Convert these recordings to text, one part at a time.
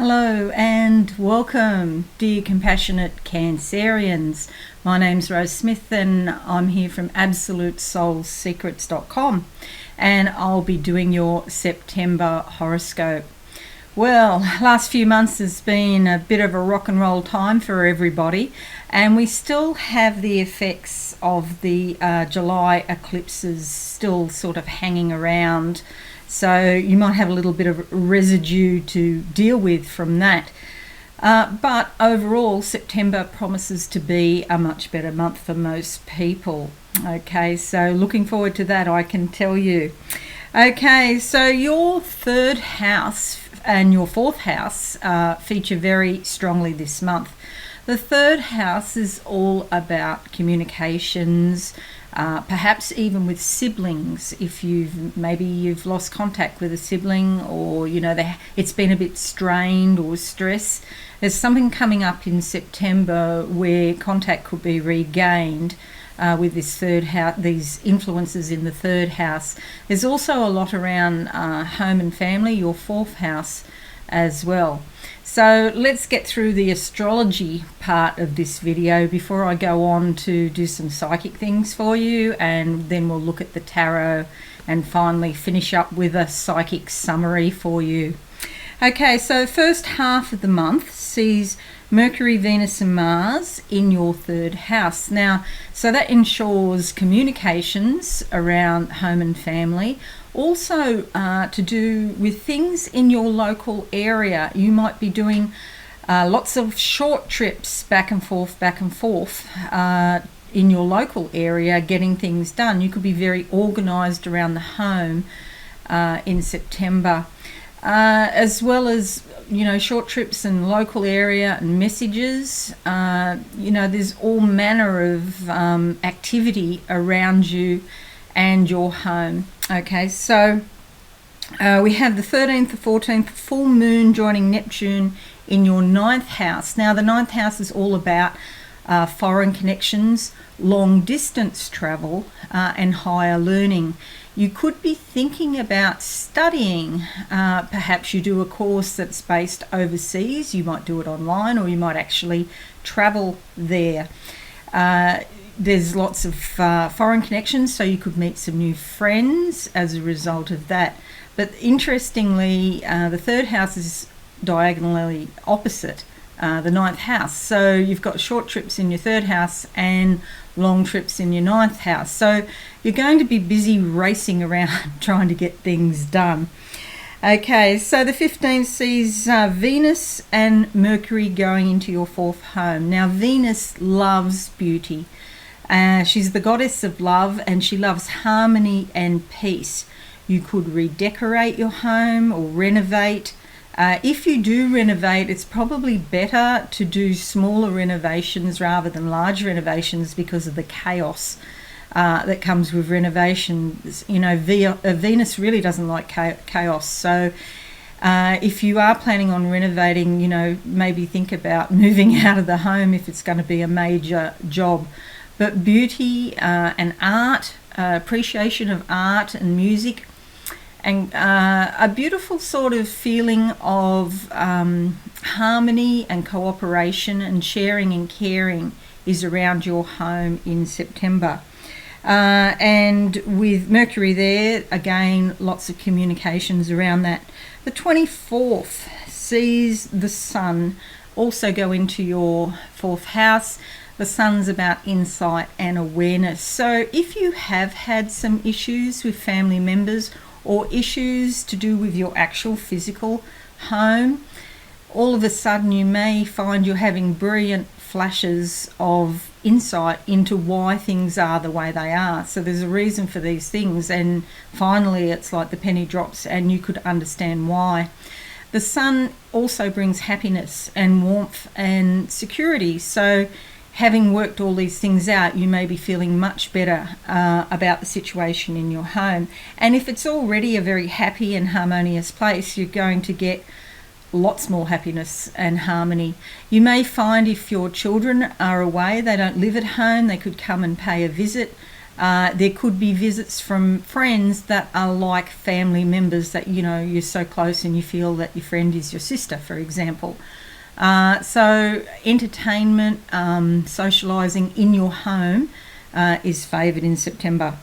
Hello and welcome, dear compassionate Cancerians. My name's Rose Smith and I'm here from AbsoluteSoulSecrets.com, and I'll be doing your September horoscope. Well, last few months has been a bit of a rock and roll time for everybody, and we still have the effects of the July eclipses still sort of hanging around. So you might have a little bit of residue to deal with from that. But overall, September promises to be a much better month for most people. Okay, so looking forward to that, I can tell you. Okay, so your third house and your fourth house feature very strongly this month. The third house is all about communications, perhaps even with siblings. If you've lost contact with a sibling, or it's been a bit strained or stress, there's something coming up in September where contact could be regained with this third house, these influences in the third house. There's also a lot around home and family, your fourth house as well. So let's get through the astrology part of this video before I go on to do some psychic things for you, and then we'll look at the tarot and finally finish up with a psychic summary for you. Okay, so first half of the month sees Mercury, Venus and Mars in your third house. Now, so that ensures communications around home and family. Also to do with things in your local area. You might be doing lots of short trips back and forth in your local area, getting things done. You could be very organised around the home in September. As well as short trips and local area and messages. There's all manner of activity around you and your home. Okay, so we have the 13th, the 14th, full moon joining Neptune in your ninth house. Now, the ninth house is all about foreign connections, long distance travel, and higher learning. You could be thinking about studying. Perhaps you do a course that's based overseas. You might do it online, or you might actually travel there. There's lots of foreign connections, so you could meet some new friends as a result of that. But interestingly, the third house is diagonally opposite the ninth house. So you've got short trips in your third house and long trips in your ninth house. So you're going to be busy racing around trying to get things done. Okay, so the 15th sees Venus and Mercury going into your fourth home. Now, Venus loves beauty. She's the goddess of love, and she loves harmony and peace. You could redecorate your home or renovate. If you do renovate, it's probably better to do smaller renovations rather than large renovations because of the chaos that comes with renovations. Venus really doesn't like chaos. So if you are planning on renovating, maybe think about moving out of the home if it's going to be a major job. But beauty and art, appreciation of art and music, and a beautiful sort of feeling of harmony and cooperation and sharing and caring is around your home in September. And with Mercury there, again, lots of communications around that. The 24th sees the Sun also go into your fourth house. The Sun's about insight and awareness. So if you have had some issues with family members or issues to do with your actual physical home, all of a sudden you may find you're having brilliant flashes of insight into why things are the way they are. So there's a reason for these things, and finally it's like the penny drops and you could understand why. The Sun also brings happiness and warmth and security. So having worked all these things out, you may be feeling much better about the situation in your home. And if it's already a very happy and harmonious place, you're going to get lots more happiness and harmony. You may find if your children are away, they don't live at home, they could come and pay a visit. There could be visits from friends that are like family members that, you're so close and you feel that your friend is your sister, for example. So entertainment, socialising in your home is favoured in September.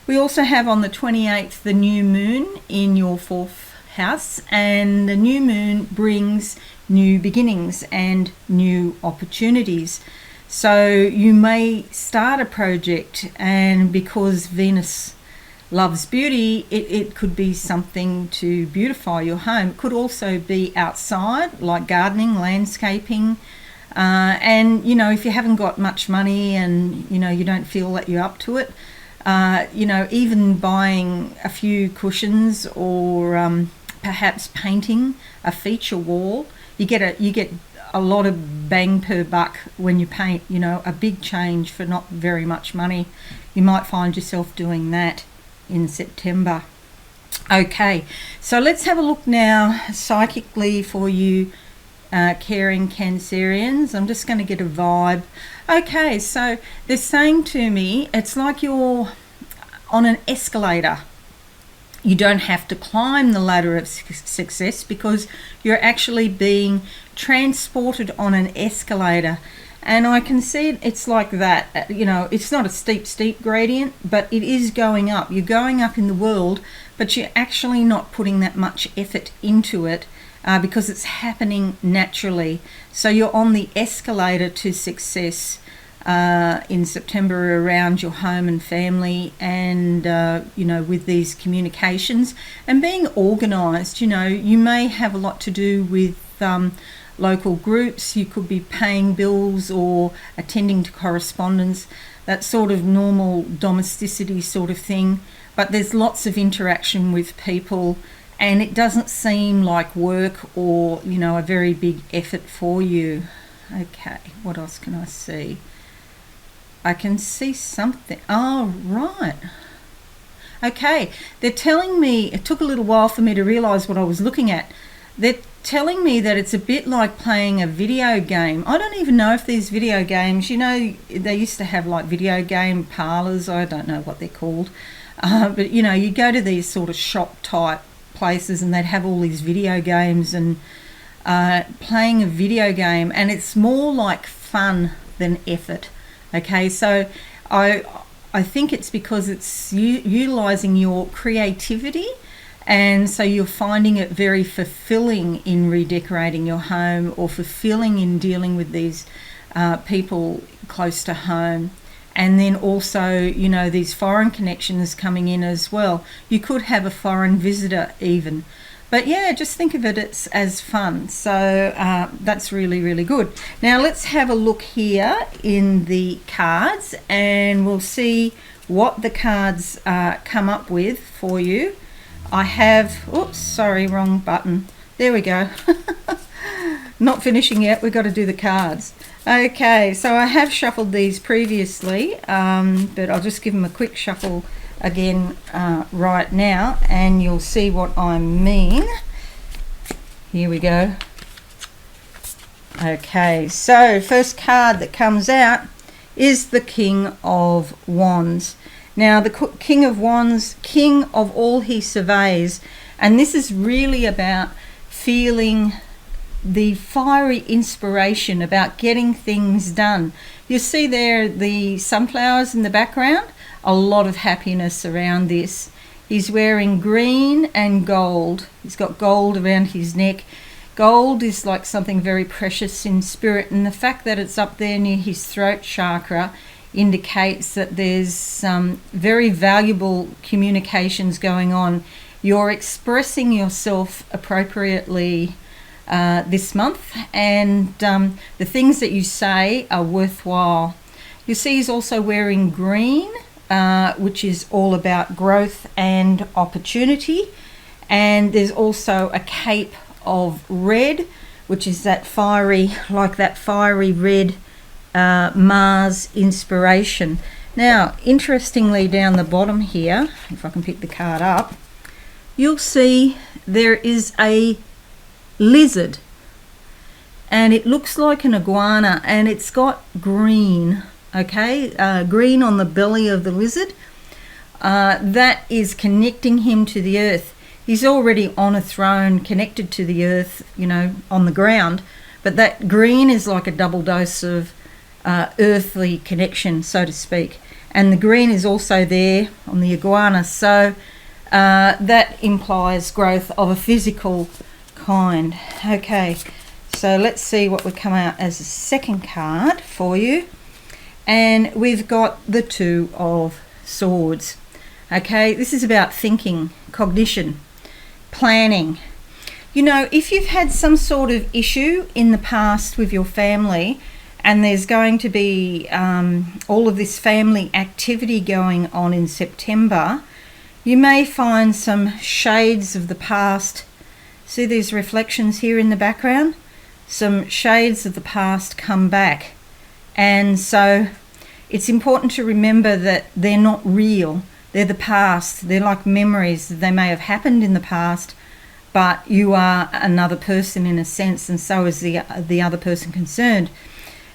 We also have on the 28th the new moon in your 4th house, and the new moon brings new beginnings and new opportunities. So you may start a project, and because Venus loves beauty, it could be something to beautify your home. It could also be outside, like gardening, landscaping, and if you haven't got much money and you don't feel that you're up to it, even buying a few cushions or perhaps painting a feature wall, you get a lot of bang per buck when you paint. A big change for not very much money. You might find yourself doing that in September. Okay, so let's have a look now psychically for you, caring Cancerians. I'm just going to get a vibe. Okay, so they're saying to me, it's like you're on an escalator. You don't have to climb the ladder of success because you're actually being transported on an escalator. And I can see it's like that. It's not a steep gradient, but it is going up. You're going up in the world, but you're actually not putting that much effort into it because it's happening naturally. So you're on the escalator to success in September around your home and family, and with these communications and being organised. You may have a lot to do with local groups. You could be paying bills or attending to correspondence, that sort of normal domesticity sort of thing, but there's lots of interaction with people, and it doesn't seem like work or a very big effort for you. Okay, what else can I see? I can see something. Oh, right. Okay, they're telling me, it took a little while for me to realise what I was looking at. They're telling me that it's a bit like playing a video game. I don't even know if these video games, they used to have like video game parlours. I don't know what they're called. But, you go to these sort of shop type places and they'd have all these video games, and playing a video game, and it's more like fun than effort. Okay, so I think it's because it's utilising your creativity, and so you're finding it very fulfilling in redecorating your home, or fulfilling in dealing with these people close to home. And then also, these foreign connections coming in as well. You could have a foreign visitor even. But yeah, just think of it as fun. So that's really, really good. Now let's have a look here in the cards, and we'll see what the cards come up with for you. I have, oops, sorry, wrong button. There we go. Not finishing yet, we've got to do the cards. Okay, so I have shuffled these previously, but I'll just give them a quick shuffle again right now, and you'll see what I mean. Here we go. Okay, so first card that comes out is the King of Wands. Now the King of Wands, king of all he surveys, and this is really about feeling the fiery inspiration about getting things done. You see there the sunflowers in the background, a lot of happiness around this. He's wearing green and gold. He's got gold around his neck. Gold is like something very precious in spirit, and the fact that it's up there near his throat chakra indicates that there's some very valuable communications going on. You're expressing yourself appropriately this month, and the things that you say are worthwhile. You see he's also wearing green, which is all about growth and opportunity, and there's also a cape of red, which is that fiery red Mars inspiration. Now interestingly, down the bottom here, if I can pick the card up, you'll see there is a lizard, and it looks like an iguana, and it's got green, green on the belly of the lizard, that is connecting him to the earth. He's already on a throne connected to the earth, on the ground, but that green is like a double dose of earthly connection, so to speak. And the green is also there on the iguana, so that implies growth of a physical kind. Okay, so let's see what would come out as a second card for you. And we've got the Two of Swords. Okay, this is about thinking, cognition, planning. If you've had some sort of issue in the past with your family, and there's going to be all of this family activity going on in September, you may find some shades of the past. See these reflections here in the background? Some shades of the past come back. And so it's important to remember that they're not real. They're the past. They're like memories. They may have happened in the past, but you are another person in a sense, and so is the other person concerned.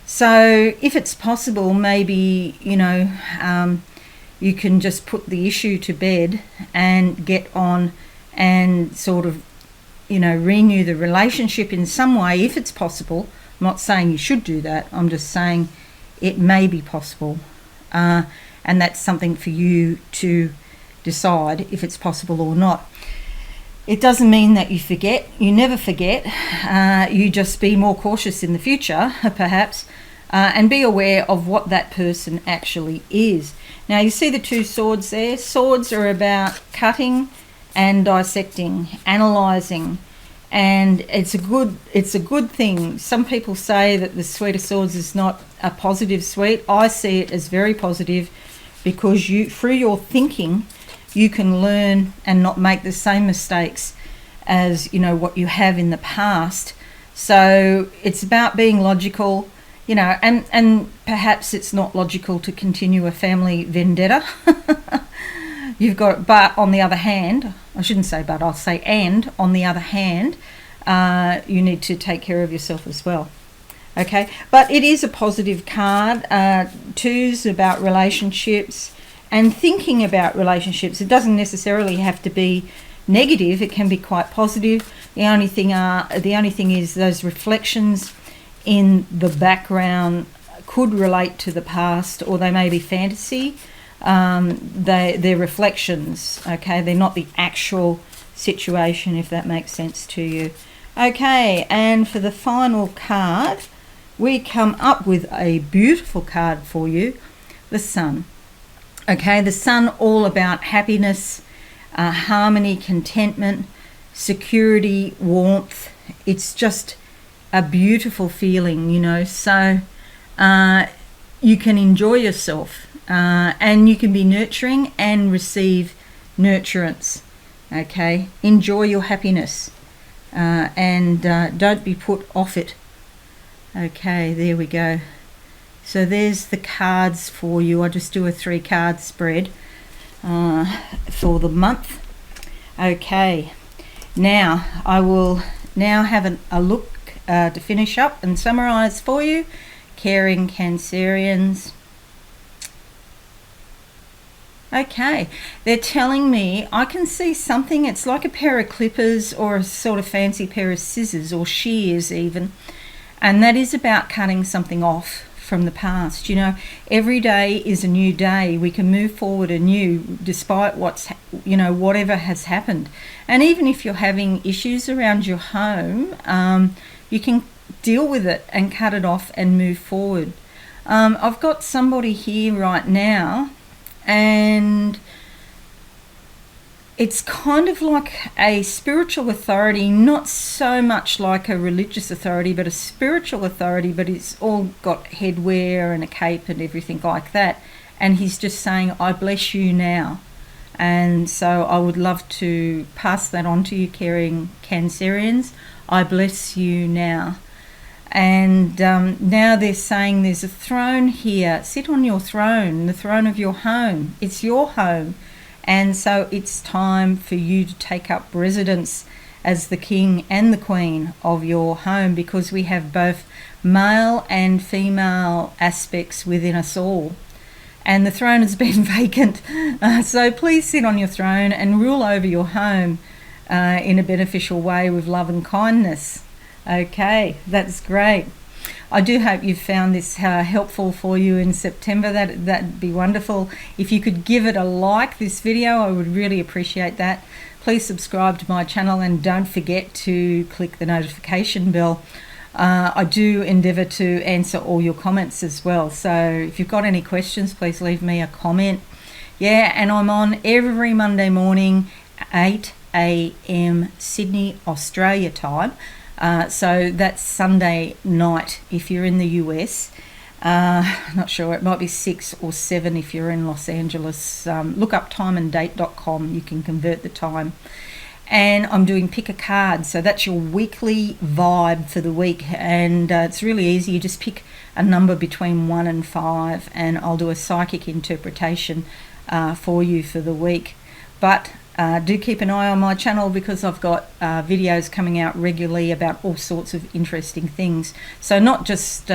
So if it's possible, maybe, you can just put the issue to bed and get on and sort of, renew the relationship in some way, if it's possible. I'm not saying you should do that. I'm just saying it may be possible. And that's something for you to decide if it's possible or not. It doesn't mean that you forget. You never forget. You just be more cautious in the future, perhaps, and be aware of what that person actually is. Now, you see the two swords there? Swords are about cutting and dissecting, analysing, and it's a good thing. Some people say that the Suit of Swords is not a positive suit. I see it as very positive, because through your thinking, you can learn and not make the same mistakes as what you have in the past. So it's about being logical, and perhaps it's not logical to continue a family vendetta. But on the other hand, I shouldn't say but, I'll say and, on the other hand, you need to take care of yourself as well. Okay, but it is a positive card. Two's about relationships and thinking about relationships. It doesn't necessarily have to be negative. It can be quite positive. The only thing is those reflections in the background could relate to the past, or they may be fantasy. They're reflections. Okay, they're not the actual situation, if that makes sense to you. Okay, and for the final card, we come up with a beautiful card for you, the Sun. Okay, the Sun, all about happiness, harmony, contentment, security, warmth. It's just a beautiful feeling, so you can enjoy yourself, and you can be nurturing and receive nurturance. Okay, enjoy your happiness, and don't be put off it. Okay, there we go. So there's the cards for you. I just do a 3-card spread for the month. Okay, now I will have a look to finish up and summarize for you. Caring Cancerians. Okay, they're telling me I can see something. It's like a pair of clippers or a sort of fancy pair of scissors or shears even. And that is about cutting something off from the past. Every day is a new day. We can move forward anew despite whatever has happened. And even if you're having issues around your home, you can deal with it and cut it off and move forward. I've got somebody here right now, and it's kind of like a spiritual authority, not so much like a religious authority, but a spiritual authority, but it's all got headwear and a cape and everything like that. And he's just saying, I bless you now. And so I would love to pass that on to you, caring Cancerians. I bless you now. And now they're saying there's a throne here. Sit on your throne, the throne of your home. It's your home. And so it's time for you to take up residence as the king and the queen of your home, because we have both male and female aspects within us all. and the throne has been vacant. So please sit on your throne and rule over your home in a beneficial way with love and kindness. Okay, that's great. I do hope you've found this helpful for you in September. That'd be wonderful. If you could give it a like, this video, I would really appreciate that. Please subscribe to my channel and don't forget to click the notification bell. I do endeavour to answer all your comments as well. So if you've got any questions, please leave me a comment. Yeah, and I'm on every Monday morning, 8 a.m. Sydney, Australia time. So that's Sunday night if you're in the US. Not sure, it might be 6 or 7 if you're in Los Angeles. Look up timeanddate.com, you can convert the time. And I'm doing pick a card, so that's your weekly vibe for the week, and it's really easy. You just pick a number between 1 and 5 and I'll do a psychic interpretation for you for the week. But do keep an eye on my channel because I've got videos coming out regularly about all sorts of interesting things. So not just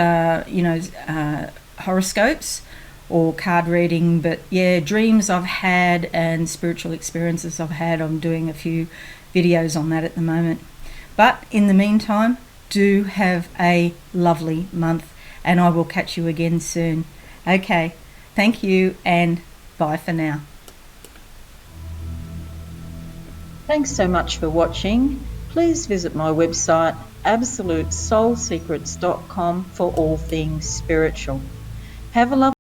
horoscopes or card reading, but yeah, dreams I've had and spiritual experiences I've had. I'm doing a few videos on that at the moment. But in the meantime, do have a lovely month, and I will catch you again soon. Okay, thank you and bye for now. Thanks so much for watching. Please visit my website absolutesoulsecrets.com for all things spiritual. Have a lovely